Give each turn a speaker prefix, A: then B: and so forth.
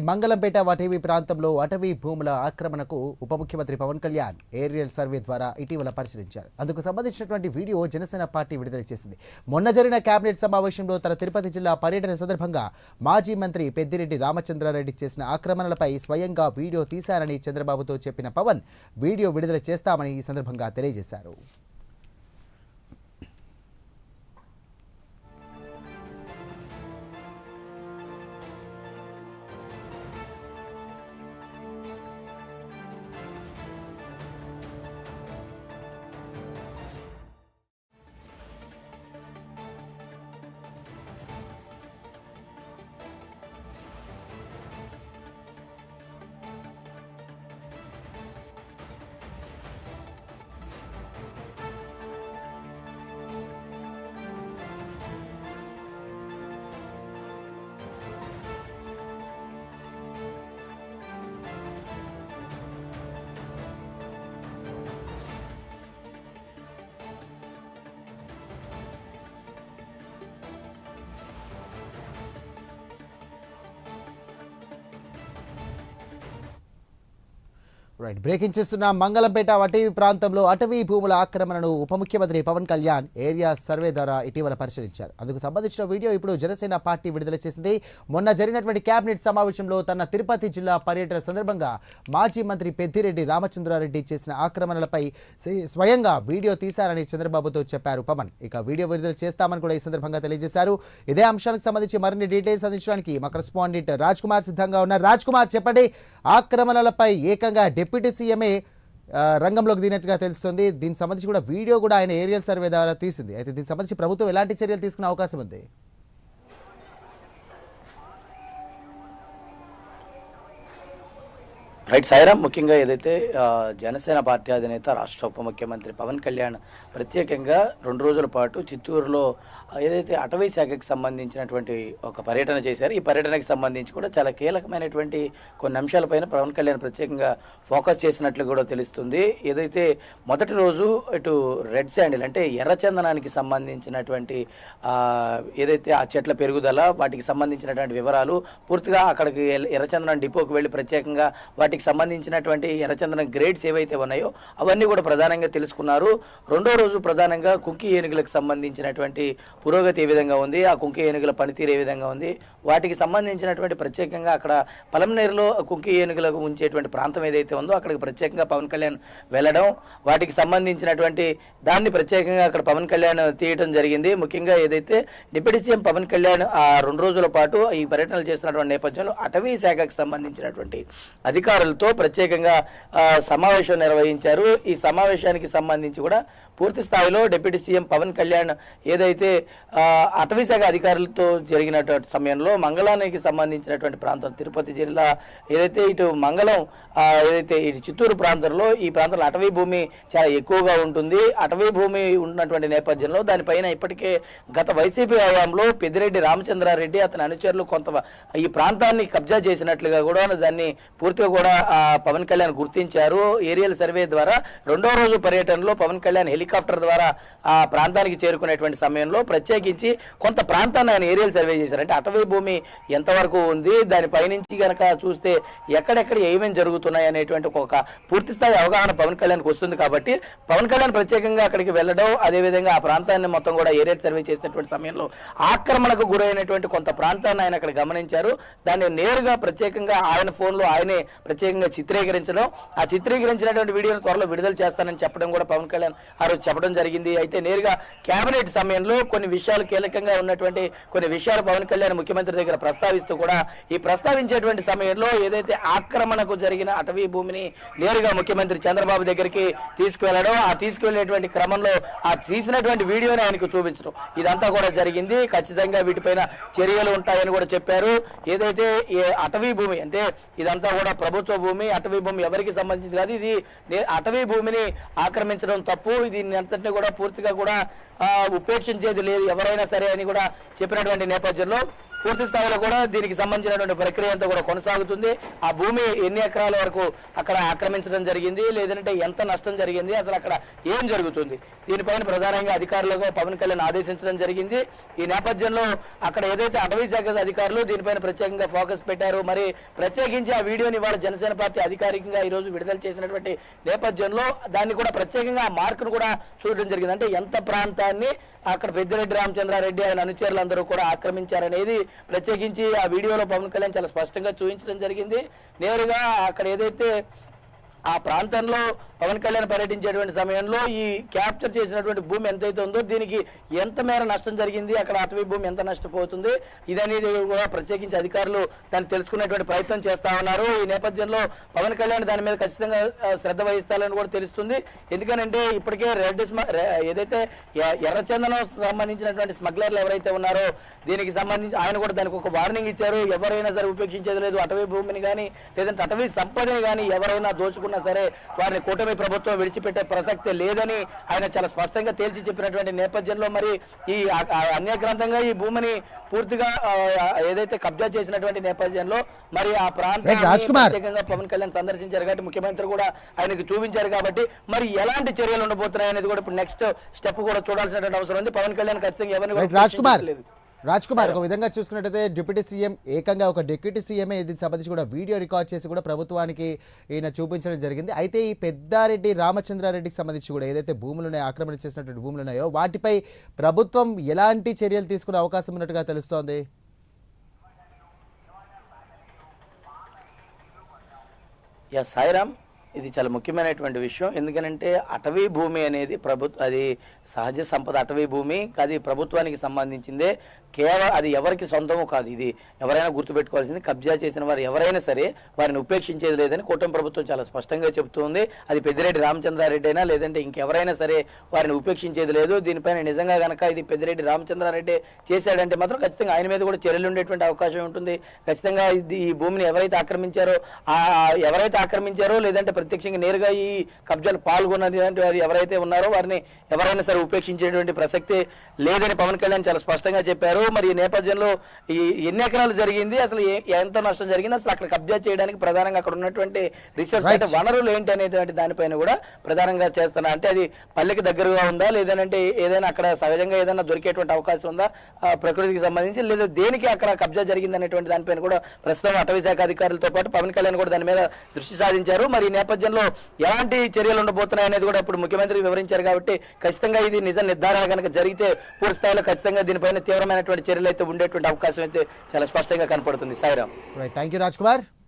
A: మంగళంపేట వటివి ప్రాంతంలో అటవీ భూముల ఆక్రమణకు ఉప ముఖ్యమంత్రి పవన్ కళ్యాణ్ ఏరియల్ సర్వే ద్వారా ఇటీవల పరిశీలించారు. అందుకు సంబంధించినటువంటి వీడియో జనసేన పార్టీ విడుదల చేసింది. మొన్న జరిగిన కేబినెట్ సమావేశంలో తన తిరుపతి జిల్లా పర్యటన సందర్భంగా మాజీ మంత్రి పెద్దిరెడ్డి రామచంద్రారెడ్డి చేసిన ఆక్రమణలపై స్వయంగా వీడియో తీశారని చంద్రబాబుతో చెప్పిన పవన్ వీడియో విడుదల చేస్తామని ఈ సందర్భంగా తెలియజేశారు. బ్రేకింగ్ చేస్తున్న మంగళంపేట వటివి ప్రాంతంలో అటవీ భూముల ఆక్రమణను ఉప ముఖ్యమంత్రి పవన్ కళ్యాణ్ ఏరియా సర్వే ద్వారా ఇటీవల పరిశీలించారు. అందుకు సంబంధించిన వీడియో ఇప్పుడు జనసేన పార్టీ విడుదల చేసింది. మొన్న జరిగినటువంటి కేబినెట్ సమావేశంలో తన తిరుపతి జిల్లా పర్యటన సందర్భంగా మాజీ మంత్రి పెద్దిరెడ్డి రామచంద్రారెడ్డి చేసిన ఆక్రమణలపై స్వయంగా వీడియో తీశారని చంద్రబాబుతో చెప్పారు పవన్. ఇక వీడియో విడుదల చేస్తామని కూడా ఈ సందర్భంగా తెలియజేశారు. ఇదే అంశానికి సంబంధించి మరిన్ని డీటెయిల్స్ అందించడానికి మా కరెస్పాండెంట్ రాజ్ కుమార్ సిద్ధంగా ఉన్నారు. రాజ్ కుమార్, చెప్పండి, ఆక్రమణలపై ఏకంగా డిప్యూటీ సీఎంఏ రంగంలోకి దిగినట్టుగా తెలుస్తుంది. దీనికి సంబంధించి కూడా వీడియో కూడా ఆయన ఏరియల్ సర్వే ద్వారా తీసింది. అయితే దీనికి సంబంధించి ప్రభుత్వం ఎలాంటి చర్యలు తీసుకునే అవకాశం ఉంది?
B: రైట్ సాయిరామ్, ముఖ్యంగా ఏదైతే జనసేన పార్టీ అధినేత రాష్ట్ర ఉప ముఖ్యమంత్రి పవన్ కళ్యాణ్ ప్రత్యేకంగా 2 రోజుల పాటు చిత్తూరులో ఏదైతే అటవీ శాఖకి సంబంధించినటువంటి ఒక పర్యటన చేశారు. ఈ పర్యటనకి సంబంధించి కూడా చాలా కీలకమైనటువంటి కొన్ని అంశాలపైన పవన్ కళ్యాణ్ ప్రత్యేకంగా ఫోకస్ చేసినట్లు కూడా తెలుస్తుంది. ఏదైతే మొదటి రోజు ఇటు రెడ్ శాండిల్ అంటే ఎర్రచందనానికి సంబంధించినటువంటి ఏదైతే ఆ చెట్ల పెరుగుదల, వాటికి సంబంధించినటువంటి వివరాలు పూర్తిగా అక్కడికి ఎర్రచందనం డిపోకి వెళ్ళి ప్రత్యేకంగా వాటికి సంబంధించినటువంటి ఎర్రచందనం గ్రేడ్స్ ఏవైతే ఉన్నాయో అవన్నీ కూడా ప్రధానంగా తెలుసుకున్నారు. 2వ రోజు ప్రధానంగా కుంకి ఏనుగులకు సంబంధించినటువంటి పురోగతి ఏ విధంగా ఉంది, ఆ కుంకి ఏనుగుల పనితీరు ఏ విధంగా ఉంది, వాటికి సంబంధించినటువంటి ప్రత్యేకంగా అక్కడ పలంనేరులో కుంకి ఏనుగులకు ఉంచేటువంటి ప్రాంతం ఏదైతే ఉందో అక్కడికి ప్రత్యేకంగా పవన్ కళ్యాణ్ వెళ్ళడం, వాటికి సంబంధించినటువంటి దాన్ని ప్రత్యేకంగా అక్కడ పవన్ కళ్యాణ్ తీయటం జరిగింది. ముఖ్యంగా ఏదైతే డిప్యూటీ సీఎం పవన్ కళ్యాణ్ ఆ 2 రోజుల పాటు ఈ పర్యటనలు చేస్తున్నటువంటి నేపథ్యంలో అటవీ శాఖకు సంబంధించినటువంటి అధికారులతో ప్రత్యేకంగా సమావేశం నిర్వహించారు. ఈ సమావేశానికి సంబంధించి కూడా పూర్తి స్థాయిలో డిప్యూటీ సీఎం పవన్ కళ్యాణ్ ఏదైతే అటవీ శాఖ అధికారులతో జరిగినటువంటి సమయంలో మంగళానికి సంబంధించినటువంటి ప్రాంతం తిరుపతి జిల్లా ఏదైతే ఇటు మంగళం ఏదైతే ఇటు చిత్తూరు ప్రాంతంలో ఈ ప్రాంతంలో అటవీ భూమి చాలా ఎక్కువగా ఉంటుంది. అటవీ భూమి ఉన్నటువంటి నేపథ్యంలో దానిపైన ఇప్పటికే గత వైసీపీ హయాంలో పెద్దిరెడ్డి రామచంద్రారెడ్డి అతని అనుచరులు కొంత ఈ ప్రాంతాన్ని కబ్జా చేసినట్లుగా కూడా దాన్ని పూర్తిగా కూడా పవన్ కళ్యాణ్ గుర్తించారు. ఏరియల్ సర్వే ద్వారా 2వ రోజు పర్యటనలో పవన్ కళ్యాణ్ హెలికాప్టర్ ద్వారా ఆ ప్రాంతానికి చేరుకునేటువంటి సమయంలో ప్రత్యేకించి కొంత ప్రాంతాన్ని ఆయన ఏరియల్ సర్వే చేశారు. అంటే అటవీ భూమి ఎంతవరకు ఉంది, దాని పైనుంచి కనుక చూస్తే ఎక్కడెక్కడ ఏమేమి జరుగుతున్నాయి అనేటువంటి ఒక పూర్తి స్థాయి అవగాహన పవన్ కళ్యాణ్కి వస్తుంది. కాబట్టి పవన్ కళ్యాణ్ ప్రత్యేకంగా అక్కడికి వెళ్ళడం, అదేవిధంగా ఆ ప్రాంతాన్ని మొత్తం కూడా ఏరియల్ సర్వే చేసినటువంటి సమయంలో ఆక్రమణకు గురైనటువంటి కొంత ప్రాంతాన్ని ఆయన అక్కడ గమనించారు. దాన్ని నేరుగా ప్రత్యేకంగా ఆయన ఫోన్లో ఆయనే ప్రత్యేకంగా చిత్రీకరించడం, ఆ చిత్రీకరించినటువంటి వీడియోను త్వరలో విడుదల చేస్తానని చెప్పడం కూడా పవన్ కళ్యాణ్ ఆ రోజు చెప్పడం జరిగింది. అయితే నేరుగా కేబినెట్ సమయంలో కొన్ని విషయాలు కీలకంగా ఉన్నటువంటి కొన్ని విషయాలు పవన్ కళ్యాణ్ ముఖ్యమంత్రి దగ్గర ప్రస్తావిస్తూ కూడా ఈ ప్రస్తావించేటువంటి సమయంలో ఏదైతే ఆక్రమణకు జరిగిన అటవీ భూమిని నేరుగా ముఖ్యమంత్రి చంద్రబాబు దగ్గరికి తీసుకువెళ్ళడం, ఆ తీసుకువెళ్ళేటువంటి క్రమంలో ఆ తీసినటువంటి వీడియోని ఆయనకు చూపించడం, ఇదంతా కూడా జరిగింది. ఖచ్చితంగా వీటిపైన చర్యలు ఉంటాయని కూడా చెప్పారు. ఏదైతే అటవీ భూమి అంటే ఇదంతా కూడా ప్రభుత్వ భూమి, అటవీ భూమి ఎవరికి సంబంధించింది కాదు, ఇది అటవీ భూమిని ఆక్రమించడం తప్పు, దీన్ని అంతటినీ కూడా పూర్తిగా కూడా ఉపేక్షించేది లేదు ఎవరైనా సరే అని కూడా చెప్పినటువంటి నేపథ్యంలో పూర్తి స్థాయిలో కూడా దీనికి సంబంధించినటువంటి ప్రక్రియ అంతా కూడా కొనసాగుతుంది. ఆ భూమి ఎన్ని ఎకరాల వరకు అక్కడ ఆక్రమించడం జరిగింది, లేదంటే ఎంత నష్టం జరిగింది, అసలు అక్కడ ఏం జరుగుతుంది, దీనిపైన ప్రధానంగా అధికారులకు పవన్ కళ్యాణ్ ఆదేశించడం జరిగింది. ఈ నేపథ్యంలో అక్కడ ఏదైతే అటవీ శాఖ అధికారులు దీనిపైన ప్రత్యేకంగా ఫోకస్ పెట్టారు. మరి ప్రత్యేకించి ఆ వీడియోని ఇవాళ జనసేన పార్టీ అధికారికంగా ఈ రోజు విడుదల చేసినటువంటి నేపథ్యంలో దాన్ని కూడా ప్రత్యేకంగా ఆ మార్కును కూడా చూడడం జరిగింది. అంటే ఎంత ప్రాంతాన్ని అక్కడ పెద్దిరెడ్డి రామచంద్రారెడ్డి ఆయన అనుచరులందరూ కూడా ఆక్రమించారనేది ప్రత్యేకించి ఆ వీడియోలో పవన్ కళ్యాణ్ చాలా స్పష్టంగా చూపించడం జరిగింది. నేరుగా అక్కడ ఏదైతే ఆ ప్రాంతంలో పవన్ కళ్యాణ్ పర్యటించేటువంటి సమయంలో ఈ క్యాప్చర్ చేసినటువంటి భూమి ఎంతైతే ఉందో దీనికి ఎంత మేర నష్టం జరిగింది, అక్కడ అటవీ భూమి ఎంత నష్టపోతుంది, ఇదనేది కూడా ప్రత్యేకించి అధికారులు దాన్ని తెలుసుకునేటువంటి ప్రయత్నం చేస్తా ఉన్నారు. ఈ నేపథ్యంలో పవన్ కళ్యాణ్ దాని మీద ఖచ్చితంగా శ్రద్ధ వహిస్తారని కూడా తెలుస్తుంది. ఎందుకనంటే ఇప్పటికే ఏదైతే ఎర్రచందనం సంబంధించినటువంటి స్మగ్లర్లు ఎవరైతే ఉన్నారో దీనికి సంబంధించి ఆయన కూడా దానికి ఒక వార్నింగ్ ఇచ్చారు. ఎవరైనా సరే ఉపేక్షించేది లేదు, అటవీ భూమిని కానీ లేదంటే అటవీ సంపదని కానీ ఎవరైనా దోచుకున్న సరే వారిని కూటమి ప్రభుత్వం విడిచిపెట్టే ప్రసక్తి లేదని ఆయన చాలా స్పష్టంగా తేల్చి చెప్పినటువంటి నేపథ్యంలో మరి ఈ అన్యగ్రంథంగా ఈ భూమిని పూర్తిగా ఏదైతే కబ్జా చేసినటువంటి నేపథ్యంలో మరి ఆ ప్రాంతాన్ని ప్రత్యేకంగా పవన్ కళ్యాణ్ సందర్శించారు కాబట్టి ముఖ్యమంత్రి కూడా ఆయనకు చూపించారు కాబట్టి మరి ఎలాంటి చర్యలు ఉండబోతున్నాయి అనేది కూడా ఇప్పుడు నెక్స్ట్ స్టెప్ కూడా చూడాల్సినటువంటి అవసరం ఉంది. పవన్ కళ్యాణ్ ఖచ్చితంగా ఎవరిని
A: రాజ్ కుమార్ ఒక విధంగా చూసుకున్నట్టయితే డిప్యూటీ సీఎం ఏకంగా ఒక డిప్యూటీ సీఎంఏ ఇది సంబంధించి కూడా వీడియో రికార్డ్ చేసి కూడా ప్రభుత్వానికి ఈయన చూపించడం జరిగింది. అయితే ఈ పెద్దారెడ్డి రామచంద్రారెడ్డికి సంబంధించి కూడా ఏదైతే భూములు ఉన్నాయో ఆక్రమణ చేసినటువంటి భూములు ఉన్నాయో వాటిపై ప్రభుత్వం ఎలాంటి చర్యలు తీసుకునే అవకాశం ఉన్నట్టుగా తెలుస్తోంది?
B: సాయిరామ్, ఇది చాలా ముఖ్యమైనటువంటి విషయం. ఎందుకనంటే అటవీ భూమి అనేది అది సహజ సంపద అటవీ భూమి, అది ప్రభుత్వానికి సంబంధించిందే. కేవలం అది ఎవరికి సొంతమో కాదు. ఇది ఎవరైనా గుర్తుపెట్టుకోవాల్సింది, కబ్జా చేసిన వారు ఎవరైనా సరే వారిని ఉపేక్షించేది లేదని కూటమి ప్రభుత్వం చాలా స్పష్టంగా చెబుతుంది. అది పెద్దిరెడ్డి రామచంద్రారెడ్డి అయినా లేదంటే ఇంకెవరైనా సరే వారిని ఉపేక్షించేది లేదు. దీనిపైన నిజంగా కనుక ఇది పెద్దిరెడ్డి రామచంద్రారెడ్డి చేశాడంటే మాత్రం ఖచ్చితంగా ఆయన మీద కూడా చర్యలు ఉండేటువంటి అవకాశం ఉంటుంది. ఖచ్చితంగా ఈ భూమిని ఎవరైతే ఆక్రమించారో లేదంటే ప్రత్యక్షంగా నేరుగా ఈ కబ్జాలు పాల్గొన్నది వారు ఎవరైతే ఉన్నారో వారిని ఎవరైనా సరే ఉపేక్షించేటువంటి ప్రసక్తి లేదని పవన్ కళ్యాణ్ చాలా స్పష్టంగా చెప్పారు. మరి ఈ నేపథ్యంలో ఈ ఎన్ని ఎకరాలు జరిగింది, అసలు ఎంత నష్టం జరిగింది, అసలు అక్కడ కబ్జా చేయడానికి ప్రధానంగా అక్కడ ఉన్నటువంటి రిసోర్స్ అంటే వనరులు ఏంటి అనేటువంటి దానిపైన కూడా ప్రధానంగా చేస్తున్నా. అంటే అది పల్లెకి దగ్గరగా ఉందా, లేదంటే ఏదైనా అక్కడ సహజంగా ఏదైనా దొరికేటువంటి అవకాశం ఉందా ప్రకృతికి సంబంధించి, లేదా దేనికి అక్కడ కబ్జా జరిగింది అనేటువంటి దానిపైన కూడా ప్రస్తుతం అటవీ శాఖ అధికారులతో పాటు పవన్ కళ్యాణ్ కూడా దాని మీద దృష్టి సాధించారు. మరి ఈ నేపథ్యంలో ఎలాంటి చర్యలు ఉండబోతున్నాయి అనేది కూడా ఇప్పుడు ముఖ్యమంత్రి వివరించారు. కాబట్టి ఖచ్చితంగా ఇది నిజ నిర్ధారణ కనుక జరిగితే పూర్తి స్థాయిలో ఖచ్చితంగా దీనిపైన తీవ్రమైనటువంటి చర్యలు అయితే ఉండేటువంటి అవకాశం అయితే చాలా స్పష్టంగా కనపడుతుంది. సాయిరామ్.
A: Thank you Raj Kumar.